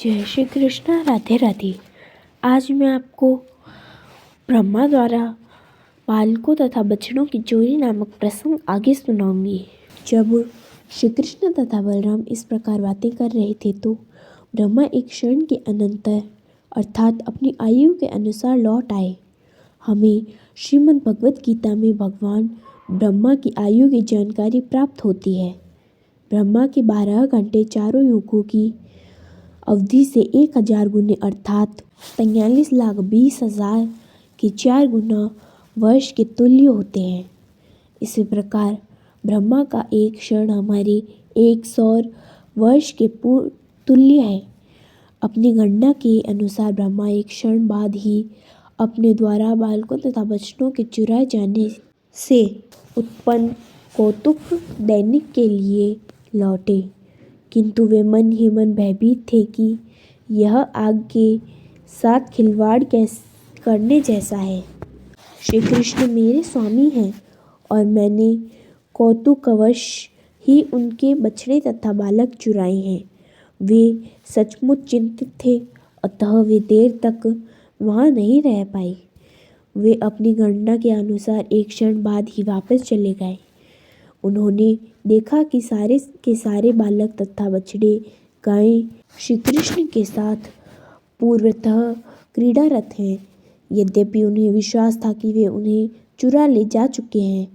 जय श्री कृष्ण। राधे राधे। आज मैं आपको ब्रह्मा द्वारा बालकों तथा बछड़ों की चोरी नामक प्रसंग आगे सुनाऊंगी। जब श्री कृष्ण तथा बलराम इस प्रकार बातें कर रहे थे तो ब्रह्मा एक क्षण के अनंतर अर्थात अपनी आयु के अनुसार लौट आए। हमें श्रीमद् भगवत गीता में भगवान ब्रह्मा की आयु की जानकारी प्राप्त होती है। ब्रह्मा के 12 घंटे चारों युगों की अवधि से 1000 गुने अर्थात 43,20,000 के 4 गुना वर्ष के तुल्य होते हैं। इसी प्रकार ब्रह्मा का एक क्षण हमारे 100 वर्ष के तुल्य है। अपनी गणना के अनुसार ब्रह्मा एक क्षण बाद ही अपने द्वारा बालकों तथा बछड़ों के चुराए जाने से उत्पन्न कौतुक दैनिक के लिए लौटे, किंतु वे मन ही मन भयभीत थे कि यह आग के साथ खिलवाड़ करने जैसा है। श्री कृष्ण मेरे स्वामी हैं और मैंने कौतुकवश ही उनके बछड़े तथा बालक चुराए हैं। वे सचमुच चिंतित थे, अतः वे देर तक वहाँ नहीं रह पाए। वे अपनी गणना के अनुसार एक क्षण बाद ही वापस चले गए। उन्होंने देखा कि सारे के सारे बालक तथा बछड़े गायें श्री कृष्ण के साथ पूर्वतः क्रीड़ारत हैं। यद्यपि उन्हें विश्वास था कि वे उन्हें चुरा ले जा चुके हैं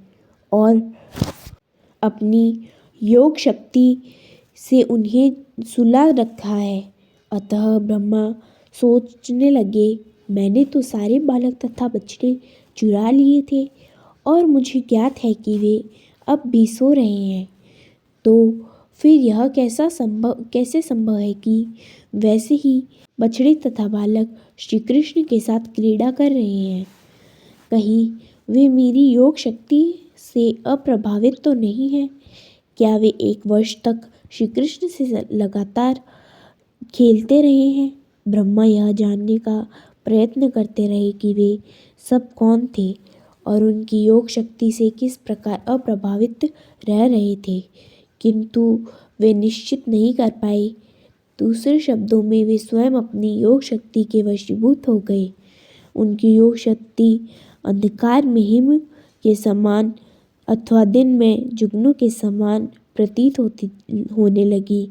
और अपनी योग शक्ति से उन्हें सुला रखा है, अतः ब्रह्मा सोचने लगे, मैंने तो सारे बालक तथा बछड़े चुरा लिए थे और मुझे ज्ञात है कि वे अब भी सो रहे हैं, तो फिर यह कैसे संभव है कि वैसे ही बछड़े तथा बालक श्री कृष्ण के साथ क्रीड़ा कर रहे हैं। कहीं वे मेरी योग शक्ति से अप्रभावित तो नहीं हैं? क्या वे 1 वर्ष तक श्री कृष्ण से लगातार खेलते रहे हैं? ब्रह्मा यह जानने का प्रयत्न करते रहे कि वे सब कौन थे और उनकी योग शक्ति से किस प्रकार अप्रभावित रह रहे थे, किंतु वे निश्चित नहीं कर पाए। दूसरे शब्दों में वे स्वयं अपनी योग शक्ति के वशीभूत हो गए। उनकी योग शक्ति अंधकार में हिम के समान अथवा दिन में जुगनू के समान प्रतीत होने लगी।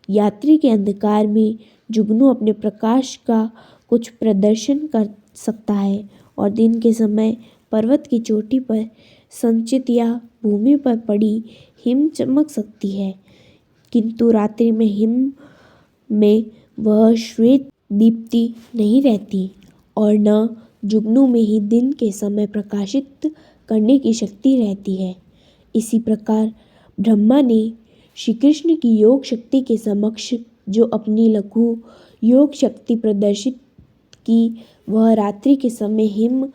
रात्रि के अंधकार में जुगनू अपने प्रकाश का कुछ प्रदर्शन कर सकता है और दिन के समय पर्वत की चोटी पर संचित या भूमि पर पड़ी हिम चमक सकती है, किंतु रात्रि में हिम में वह श्वेत दीप्ति नहीं रहती और न जुगनू में ही दिन के समय प्रकाशित करने की शक्ति रहती है। इसी प्रकार ब्रह्मा ने श्री कृष्ण की योग शक्ति के समक्ष जो अपनी लघु योग शक्ति प्रदर्शित की, वह रात्रि के समय हिम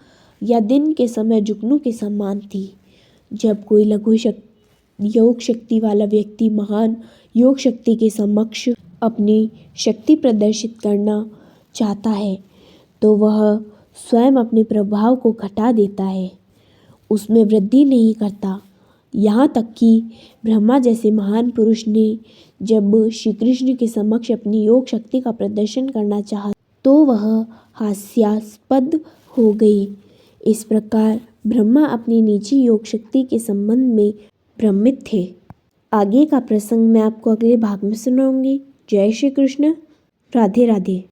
या दिन के समय जुगनू के समान थी। जब कोई लघु योग शक्ति वाला व्यक्ति महान योग शक्ति के समक्ष अपनी शक्ति प्रदर्शित करना चाहता है तो वह स्वयं अपने प्रभाव को घटा देता है, उसमें वृद्धि नहीं करता। यहाँ तक कि ब्रह्मा जैसे महान पुरुष ने जब श्री कृष्ण के समक्ष अपनी योग शक्ति का प्रदर्शन करना चाहा तो वह हास्यास्पद हो गई। इस प्रकार ब्रह्मा अपनी निजी योग शक्ति के संबंध में भ्रमित थे। आगे का प्रसंग मैं आपको अगले भाग में सुनाऊंगी। जय श्री कृष्ण। राधे राधे।